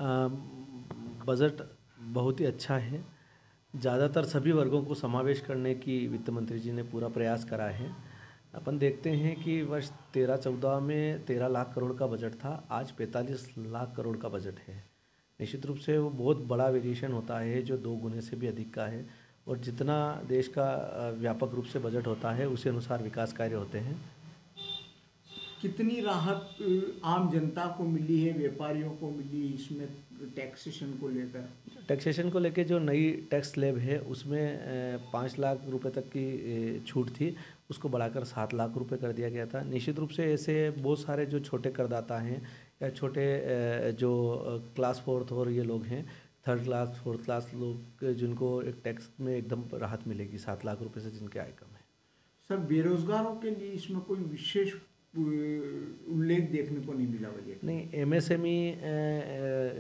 Budget बहुत ही अच्छा है। ज़्यादातर सभी वर्गों को समावेश करने की वित्त मंत्री जी ने पूरा प्रयास करा है। अपन देखते हैं कि वर्ष 13-14 में 13 लाख करोड़ का बजट था, आज 45 लाख करोड़ का बजट है। निश्चित रूप से वो बहुत बड़ा वेरिएशन होता है जो 2 गुने से भी अधिक का है, और जितना देश का व्यापक रूप से बजट होता है उसी अनुसार विकास कार्य होते हैं। कितनी राहत आम जनता को मिली है, व्यापारियों को मिली इसमें टैक्सेशन को लेकर? टैक्सेशन को लेकर जो नई टैक्स स्लैब है उसमें 5 लाख रुपए तक की छूट थी, उसको बढ़ाकर 7 लाख रुपए कर दिया गया था। निश्चित रूप से ऐसे बहुत सारे जो छोटे करदाता हैं या छोटे जो क्लास 4th और ये लोग हैं, 3rd क्लास 4th क्लास लोग, जिनको एक टैक्स में एकदम राहत मिलेगी 7 लाख रुपए से, जिनके आय कम है। सर, बेरोजगारों के लिए इसमें कोई विशेष उल्लेख देखने को नहीं मिला बजट? नहीं, एमएसएमई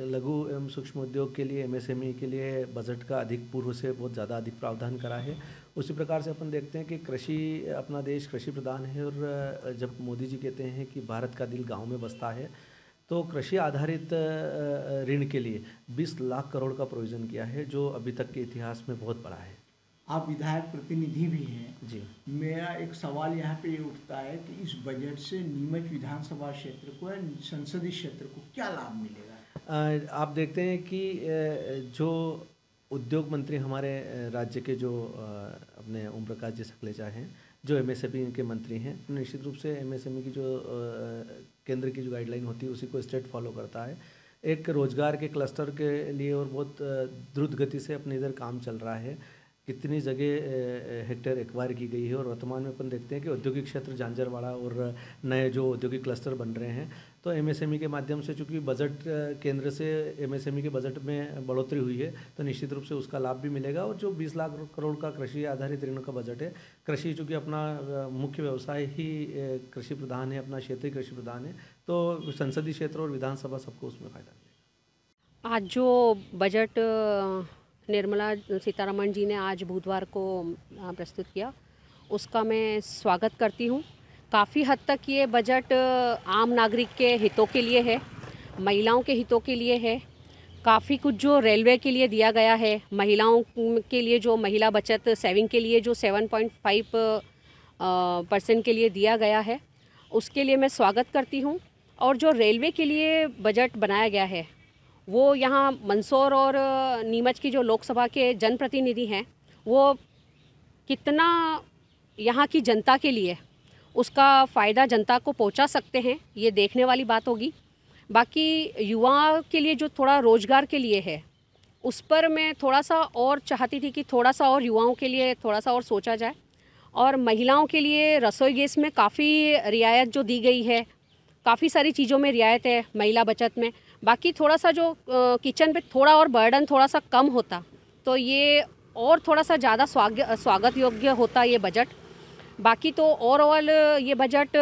लघु एवं सूक्ष्म उद्योग के लिए, एमएसएमई के लिए बजट का अधिक पूर्व से बहुत ज़्यादा अधिक प्रावधान करा है। उसी प्रकार से अपन देखते हैं कि कृषि, अपना देश कृषि प्रधान है, और जब मोदी जी कहते हैं कि भारत का दिल गांव में बसता है, तो कृषि आधारित ऋण के लिए 20 लाख करोड़ का प्रोविज़न किया है, जो अभी तक के इतिहास में बहुत बड़ा है। आप विधायक प्रतिनिधि भी हैं जी। मेरा एक सवाल यहाँ पे ये उठता है कि इस बजट से नीमच विधानसभा क्षेत्र को या संसदीय क्षेत्र को क्या लाभ मिलेगा? आप देखते हैं कि जो उद्योग मंत्री हमारे राज्य के, जो अपने ओम प्रकाश जी सकलेचा हैं, जो एमएसएमई के मंत्री हैं, निश्चित रूप से एमएसएमई की जो केंद्र की जो गाइडलाइन होती है उसी को स्टेट फॉलो करता है। एक रोजगार के क्लस्टर के लिए और बहुत द्रुत गति से अपने इधर काम चल रहा है। कितनी जगह हेक्टेयर एक्वायर की गई है, और वर्तमान में अपन देखते हैं कि औद्योगिक क्षेत्र झांझरवाड़ा और नए जो औद्योगिक क्लस्टर बन रहे हैं, तो एमएसएमई के माध्यम से, चूँकि बजट केंद्र से एमएसएमई के बजट में बढ़ोतरी हुई है, तो निश्चित रूप से उसका लाभ भी मिलेगा। और जो 20 लाख करोड़ का कृषि आधारित ऋण का बजट है, कृषि चूँकि अपना मुख्य व्यवसाय ही कृषि प्रधान है, अपना क्षेत्रीय कृषि प्रधान है, तो संसदीय क्षेत्र और विधानसभा सबको उसमें फायदा मिलेगा। आज जो बजट निर्मला सीतारमण जी ने आज बुधवार को प्रस्तुत किया, उसका मैं स्वागत करती हूँ। काफ़ी हद तक ये बजट आम नागरिक के हितों के लिए है, महिलाओं के हितों के लिए है। काफ़ी कुछ जो रेलवे के लिए दिया गया है, महिलाओं के लिए जो महिला बचत सेविंग के लिए जो 7.5% के लिए दिया गया है, उसके लिए मैं स्वागत करती हूँ। और जो रेलवे के लिए बजट बनाया गया है, वो यहाँ मंदसौर और नीमच की जो लोकसभा के जनप्रतिनिधि हैं, वो कितना यहाँ की जनता के लिए उसका फ़ायदा जनता को पहुँचा सकते हैं, ये देखने वाली बात होगी। बाकी युवा के लिए जो थोड़ा रोज़गार के लिए है, उस पर मैं थोड़ा सा और चाहती थी कि थोड़ा सा और युवाओं के लिए थोड़ा सा और सोचा जाए। और महिलाओं के लिए रसोई गैस में काफ़ी रियायत जो दी गई है, काफ़ी सारी चीज़ों में रियायत है महिला बचत में। बाकी थोड़ा सा जो किचन पे थोड़ा और बर्डन थोड़ा सा कम होता, तो ये और थोड़ा सा ज़्यादा स्वागत योग्य होता ये बजट। बाकी तो ओवरऑल ये बजट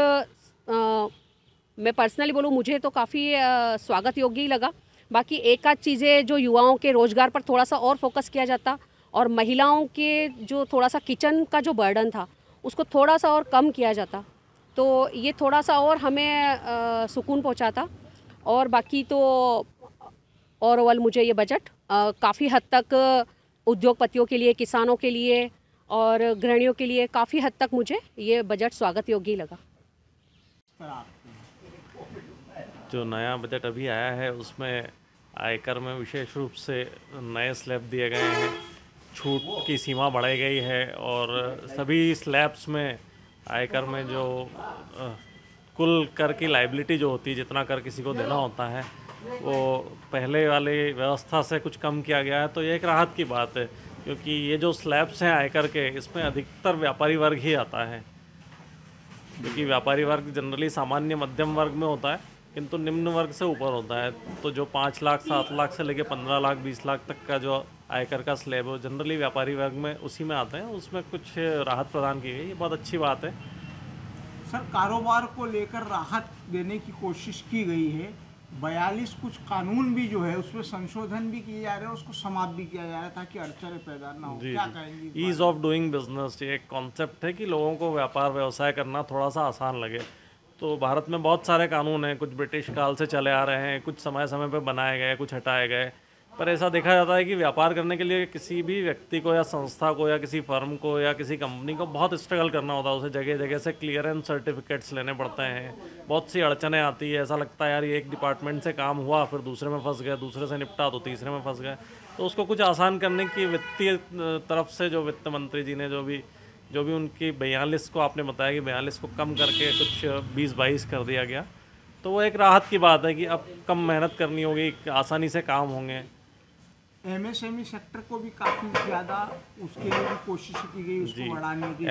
मैं पर्सनली बोलूँ, मुझे तो काफ़ी स्वागत योग्य ही लगा। बाकी एक आध चीज़ें जो युवाओं के रोज़गार पर थोड़ा सा और फोकस किया जाता, और महिलाओं के जो थोड़ा सा किचन का जो बर्डन था उसको थोड़ा सा और कम किया जाता, तो ये थोड़ा सा और हमें सुकून पहुंचाता। और बाकी तो ओवरऑल मुझे ये बजट काफ़ी हद तक उद्योगपतियों के लिए, किसानों के लिए और गृहिणियों के लिए काफ़ी हद तक मुझे ये बजट स्वागत योग्य लगा। जो नया बजट अभी आया है उसमें आयकर में विशेष रूप से नए स्लैब दिए गए हैं, छूट की सीमा बढ़ाई गई है, और सभी स्लैब्स में आयकर में जो कुल कर की लाइबिलिटी जो होती है, जितना कर किसी को देना होता है, वो पहले वाली व्यवस्था से कुछ कम किया गया है। तो ये एक राहत की बात है, क्योंकि ये जो स्लैब्स हैं आयकर के, इसमें अधिकतर व्यापारी वर्ग ही आता है, क्योंकि व्यापारी वर्ग जनरली सामान्य मध्यम वर्ग में होता है, किंतु निम्न वर्ग से ऊपर होता है। तो जो 5 लाख 7 लाख से लेकर 15 लाख 20 लाख तक का जो आयकर का स्लैब है, जनरली व्यापारी वर्ग में उसी में आते हैं, उसमें कुछ राहत प्रदान की गई, ये बहुत अच्छी बात है। सर, कारोबार को लेकर राहत देने की कोशिश की गई है। 42 कुछ कानून भी जो है उसमें संशोधन भी किए जा रहे हैं, उसको समाप्त भी किया जा रहा है ताकि अड़चने पैदा ना हो। क्या कहेंगे? ईज ऑफ डूइंग बिजनेस, ये एक कॉन्सेप्ट है कि लोगों को व्यापार व्यवसाय करना थोड़ा सा आसान लगे। तो भारत में बहुत सारे कानून हैं, कुछ ब्रिटिश काल से चले आ रहे हैं, कुछ समय समय पे बनाए गए, कुछ हटाए गए। पर ऐसा देखा जाता है कि व्यापार करने के लिए किसी भी व्यक्ति को या संस्था को या किसी फर्म को या किसी कंपनी को बहुत स्ट्रगल करना होता है। उसे जगह जगह से क्लियरेंस सर्टिफिकेट्स लेने पड़ते हैं, बहुत सी अड़चनें आती है। ऐसा लगता है यार ये एक डिपार्टमेंट से काम हुआ, फिर दूसरे में फंस गए, दूसरे से निपटा तो तीसरे में फंस गए। तो उसको कुछ आसान करने की वित्तीय तरफ से जो वित्त मंत्री जी ने जो भी उनकी 42 को आपने बताया कि 42 को कम करके कुछ 20-22 कर दिया गया, तो वो एक राहत की बात है कि अब कम मेहनत करनी होगी, आसानी से काम होंगे। एमएसएमई सेक्टर को भी काफ़ी ज़्यादा उसके लिए भी कोशिश की गई, उसको बढ़ाने की।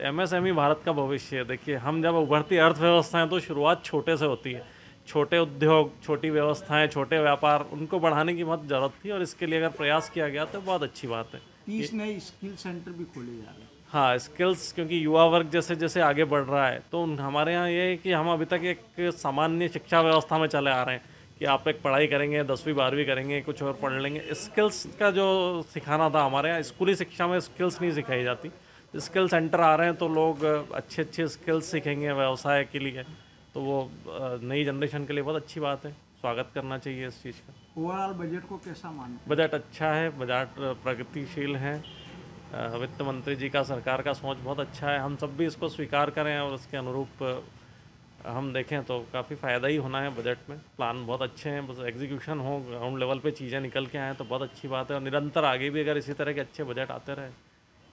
एमएसएमई भारत का भविष्य है। देखिए, हम जब उभरती अर्थव्यवस्थाएं तो शुरुआत छोटे से होती है। छोटे उद्योग, छोटी व्यवस्थाएं, छोटे व्यापार, उनको बढ़ाने की बहुत ज़रूरत थी और इसके लिए अगर प्रयास किया गया तो बहुत अच्छी बात है। 30 नए स्किल सेंटर भी खोले जा रहे हैं। हाँ, स्किल्स, क्योंकि युवा वर्ग जैसे जैसे आगे बढ़ रहा है तो हमारे यहाँ ये है कि हम अभी तक एक सामान्य शिक्षा व्यवस्था में चले आ रहे हैं कि आप एक पढ़ाई करेंगे, 10वीं 12वीं करेंगे, कुछ और पढ़ लेंगे। स्किल्स का जो सिखाना था हमारे यहाँ, स्कूली शिक्षा में स्किल्स नहीं सिखाई जाती। स्किल सेंटर आ रहे हैं तो लोग अच्छे अच्छे स्किल्स सीखेंगे व्यवसाय के लिए, तो वो नई जनरेशन के लिए बहुत अच्छी बात है। स्वागत करना चाहिए इस चीज़ का। ओवरऑल बजट को कैसा मानते हैं? बजट अच्छा है, बजट प्रगतिशील है। वित्त मंत्री जी का, सरकार का सोच बहुत अच्छा है। हम सब भी इसको स्वीकार करें और उसके अनुरूप हम देखें तो काफ़ी फ़ायदा ही होना है। बजट में प्लान बहुत अच्छे हैं, बस एग्जीक्यूशन हो, ग्राउंड लेवल पे चीज़ें निकल के आएँ तो बहुत अच्छी बात है। और निरंतर आगे भी अगर इसी तरह के अच्छे बजट आते रहे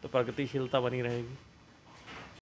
तो प्रगतिशीलता बनी रहेगी।